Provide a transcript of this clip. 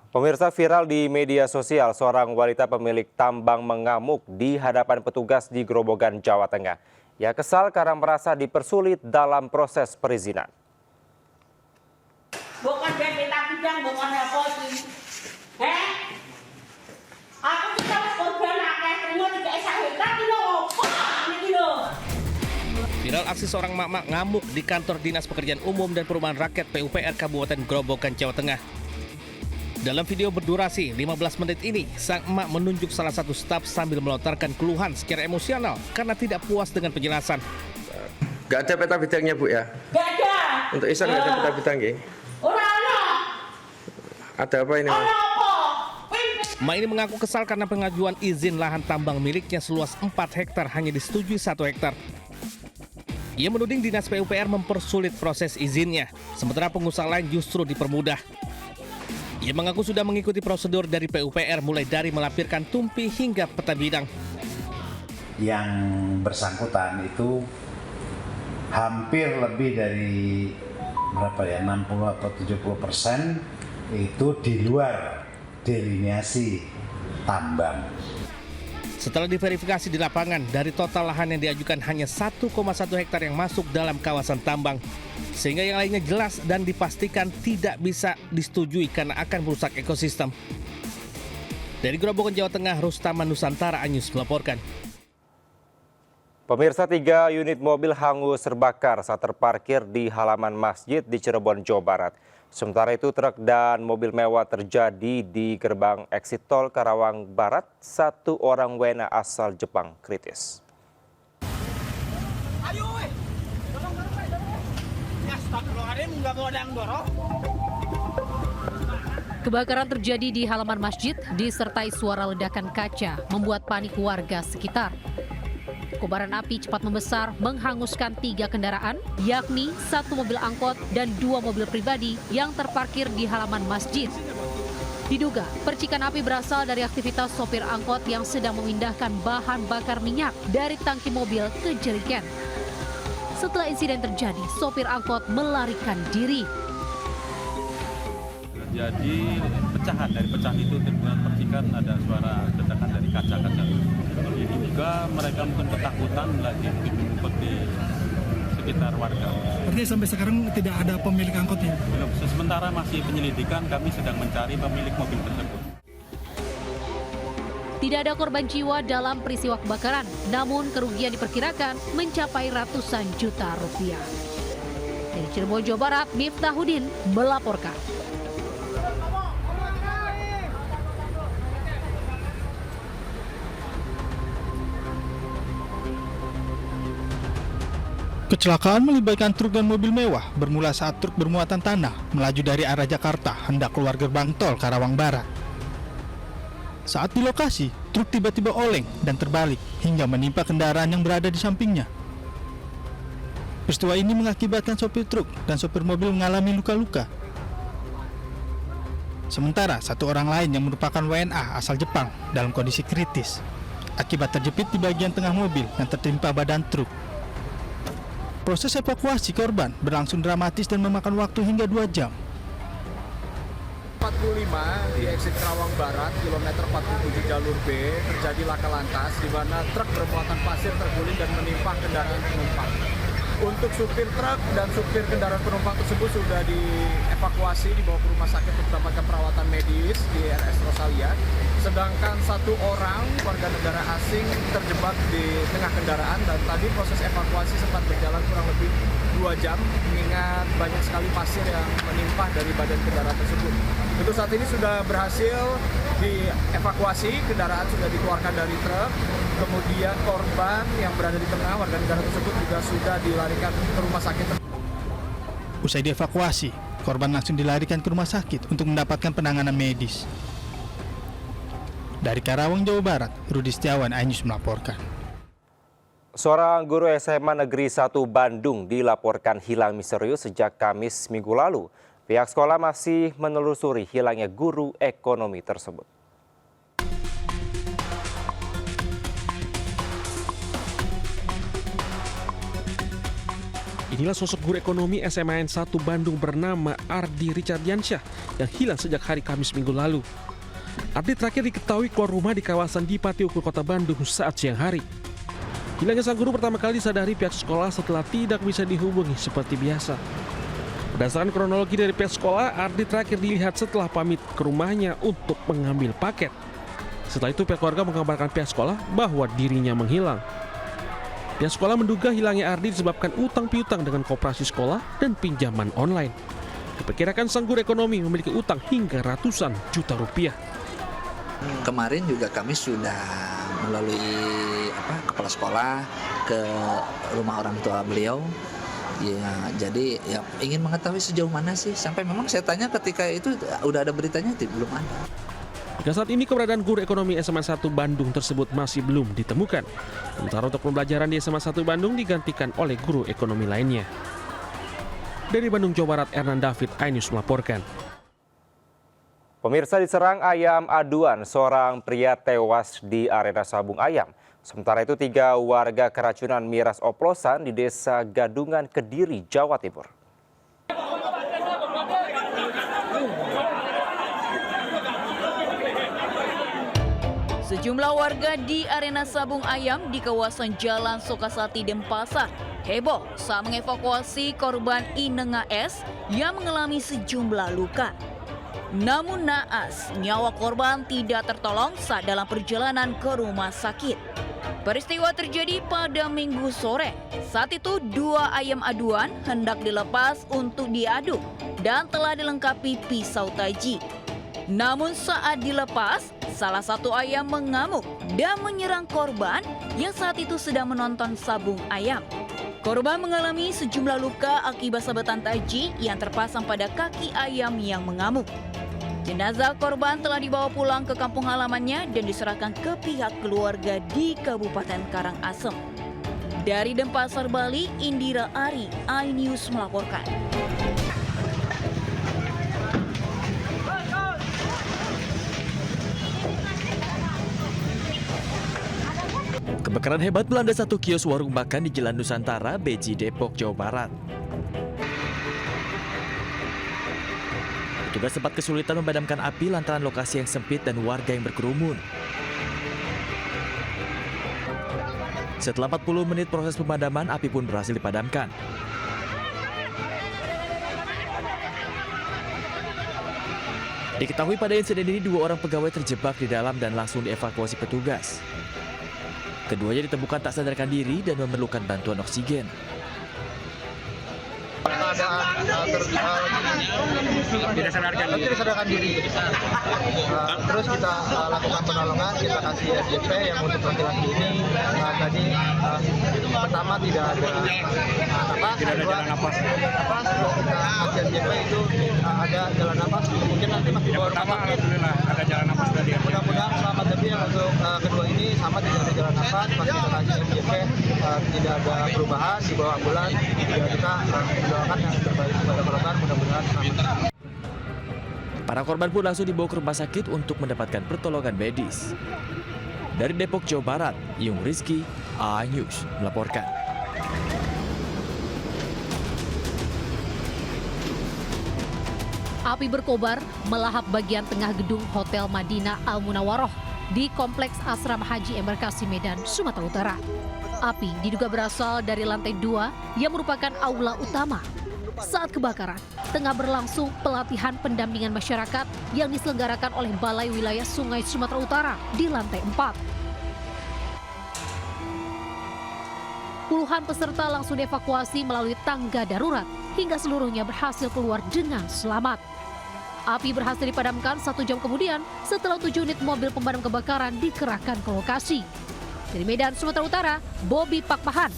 Pemirsa, viral di media sosial, seorang wanita pemilik tambang mengamuk di hadapan petugas di Grobogan, Jawa Tengah. Ia kesal karena merasa dipersulit dalam proses perizinan. Bukan dia minta bidang, bukan apa sih. Aku kita korban akeh terima tidak sahih, tapi lo. Viral aksi seorang mak-mak ngamuk di kantor Dinas Pekerjaan Umum dan Perumahan Rakyat PUPR Kabupaten Grobogan, Jawa Tengah. Dalam video berdurasi 15 menit ini, sang emak menunjuk salah satu staf sambil melontarkan keluhan secara emosional karena tidak puas dengan penjelasan. Gak ada peta bidangnya, Bu, ya? Gak ada. Untuk Isan gak ada peta bidang, ya? Ada apa ini, Mas? Emak ini mengaku kesal karena pengajuan izin lahan tambang miliknya seluas 4 hektar hanya disetujui 1 hektar. Ia menuding Dinas PUPR mempersulit proses izinnya, sementara pengusaha lain justru dipermudah. Ia mengaku sudah mengikuti prosedur dari PUPR mulai dari melampirkan tumpi hingga peta bidang. Yang bersangkutan itu hampir lebih dari 60 atau 70% itu di luar delineasi tambang. Setelah diverifikasi di lapangan, dari total lahan yang diajukan hanya 1,1 hektar yang masuk dalam kawasan tambang. Sehingga yang lainnya jelas dan dipastikan tidak bisa disetujui karena akan merusak ekosistem. Dari Grobogan, Jawa Tengah, Rustaman Nusantara Anyus melaporkan. Pemirsa, 3 unit mobil hangus terbakar saat terparkir di halaman masjid di Cirebon, Jawa Barat. Sementara itu, truk dan mobil mewah terjadi di gerbang eksit tol Karawang Barat. 1 orang WNA asal Jepang kritis. Kebakaran terjadi di halaman masjid disertai suara ledakan kaca membuat panik warga sekitar. Kobaran api cepat membesar menghanguskan 3 kendaraan, yakni 1 mobil angkot dan 2 mobil pribadi yang terparkir di halaman masjid. Diduga percikan api berasal dari aktivitas sopir angkot yang sedang memindahkan bahan bakar minyak dari tangki mobil ke jerigen. Setelah insiden terjadi, sopir angkot melarikan diri. Jadi pecahan dari pecahan itu terdengar percikan, ada suara ledakan dari kaca-kaca. Jadi juga mereka mungkin ketakutan lagi ngumpet di sekitar warga. Artinya sampai sekarang tidak ada pemilik angkotnya? Belum, sementara masih penyelidikan, kami sedang mencari pemilik mobil tersebut. Tidak ada korban jiwa dalam peristiwa kebakaran, namun kerugian diperkirakan mencapai ratusan juta rupiah. Dari Cirebon, Jawa Barat, Miftahudin melaporkan. Kecelakaan melibatkan truk dan mobil mewah bermula saat truk bermuatan tanah melaju dari arah Jakarta hendak keluar gerbang tol Karawang Barat. Saat di lokasi, truk tiba-tiba oleng dan terbalik hingga menimpa kendaraan yang berada di sampingnya. Peristiwa ini mengakibatkan sopir truk dan sopir mobil mengalami luka-luka. Sementara 1 orang lain yang merupakan WNA asal Jepang dalam kondisi kritis akibat terjepit di bagian tengah mobil yang tertimpa badan truk. Proses evakuasi korban berlangsung dramatis dan memakan waktu hingga 2 jam. 45 di eksit Karawang Barat, kilometer 47 jalur B, terjadi laka lantas di mana truk bermuatan pasir terguling dan menimpa kendaraan penumpang. Untuk supir truk dan supir kendaraan penumpang tersebut sudah dievakuasi dibawa ke rumah sakit untuk mendapatkan perawatan medis di RS Rosalia. Sedangkan 1 orang warga negara asing terjebak di tengah kendaraan dan tadi proses evakuasi sempat berjalan kurang lebih 2 jam mengingat banyak sekali pasir yang menimpa dari badan kendaraan tersebut. Untuk saat ini sudah berhasil dievakuasi, kendaraan sudah dikeluarkan dari truk, kemudian korban yang berada di tengah warga negara tersebut juga sudah dilarikan ke rumah sakit. Usai dievakuasi, korban langsung dilarikan ke rumah sakit untuk mendapatkan penanganan medis. Dari Karawang, Jawa Barat, Rudi Setiawan, iNews melaporkan. Seorang guru SMA Negeri 1 Bandung dilaporkan hilang misterius sejak Kamis minggu lalu. Pihak sekolah masih menelusuri hilangnya guru ekonomi tersebut. Inilah sosok guru ekonomi SMAN 1 Bandung bernama Ardi Richardiansyah yang hilang sejak hari Kamis minggu lalu. Ardi terakhir diketahui keluar rumah di kawasan Dipati Ukur, Kota Bandung saat siang hari. Hilangnya sang guru pertama kali disadari pihak sekolah setelah tidak bisa dihubungi seperti biasa. Berdasarkan kronologi dari pihak sekolah, Ardi terakhir dilihat setelah pamit ke rumahnya untuk mengambil paket. Setelah itu pihak keluarga mengabarkan pihak sekolah bahwa dirinya menghilang. Pihak sekolah menduga hilangnya Ardi disebabkan utang piutang dengan koperasi sekolah dan pinjaman online. Diperkirakan sang guru ekonomi memiliki utang hingga ratusan juta rupiah. Kemarin juga kami sudah melalui kepala sekolah ke rumah orang tua beliau. Ya, jadi ya ingin mengetahui sejauh mana sih, sampai memang saya tanya ketika itu udah ada beritanya, belum ada. Hingga saat ini keberadaan guru ekonomi SMA 1 Bandung tersebut masih belum ditemukan. Sementara untuk pembelajaran di SMA 1 Bandung digantikan oleh guru ekonomi lainnya. Dari Bandung, Jawa Barat, Ernan David, iNews melaporkan. Pemirsa, diserang ayam aduan, seorang pria tewas di arena sabung ayam. Sementara itu 3 warga keracunan miras oplosan di Desa Gadungan, Kediri, Jawa Timur. Sejumlah warga di arena sabung ayam di kawasan Jalan Sukasati, Denpasar heboh saat mengevakuasi korban Inenga S yang mengalami sejumlah luka. Namun naas, nyawa korban tidak tertolong saat dalam perjalanan ke rumah sakit. Peristiwa terjadi pada Minggu sore. Saat itu 2 ayam aduan hendak dilepas untuk diaduk dan telah dilengkapi pisau taji. Namun saat dilepas, salah satu ayam mengamuk dan menyerang korban yang saat itu sedang menonton sabung ayam. Korban mengalami sejumlah luka akibat sabetan taji yang terpasang pada kaki ayam yang mengamuk. Jenazah korban telah dibawa pulang ke kampung halamannya dan diserahkan ke pihak keluarga di Kabupaten Karangasem. Dari Denpasar, Bali, Indira Ari, iNews melaporkan. Kebakaran hebat melanda satu kios warung makan di Jalan Nusantara, Beji, Depok, Jawa Barat. Petugas sempat kesulitan memadamkan api lantaran lokasi yang sempit dan warga yang berkerumun. Setelah 40 menit proses pemadaman, api pun berhasil dipadamkan. Diketahui pada insiden ini 2 orang pegawai terjebak di dalam dan langsung dievakuasi petugas. Keduanya ditemukan tak sadarkan diri dan memerlukan bantuan oksigen. Tidak sadarkan diri. Terus kita lakukan penolongan, kita kasih SJP yang untuk laki-laki ini tadi pertama tidak ada napas, jalan napas. Kita kasih SJP itu ada jalan napas, mungkin nanti masih bawa rumah sakit. Ada jalan napas tadi. Mudah-mudahan selamat, tapi yang untuk kedua ini sama, tidak ada jalan napas, masih kita kasih SJP, tidak ada perubahan, dibawa ambulan. Kita mendoakan yang terbaik kepada korban, mudah-mudahan selamat. Para korban pun langsung dibawa ke rumah sakit untuk mendapatkan pertolongan medis. Dari Depok, Jawa Barat, Yung Rizky, iNews melaporkan. Api berkobar melahap bagian tengah gedung Hotel Madinah Al Munawaroh di Kompleks Asrama Haji Embarkasi Medan, Sumatera Utara. Api diduga berasal dari lantai 2 yang merupakan aula utama. Saat kebakaran, tengah berlangsung pelatihan pendampingan masyarakat yang diselenggarakan oleh Balai Wilayah Sungai Sumatera Utara di lantai 4. Puluhan peserta langsung dievakuasi melalui tangga darurat hingga seluruhnya berhasil keluar dengan selamat. Api berhasil dipadamkan 1 jam kemudian setelah 7 unit mobil pemadam kebakaran dikerahkan ke lokasi. Dari Medan, Sumatera Utara, Bobby Pakpahan,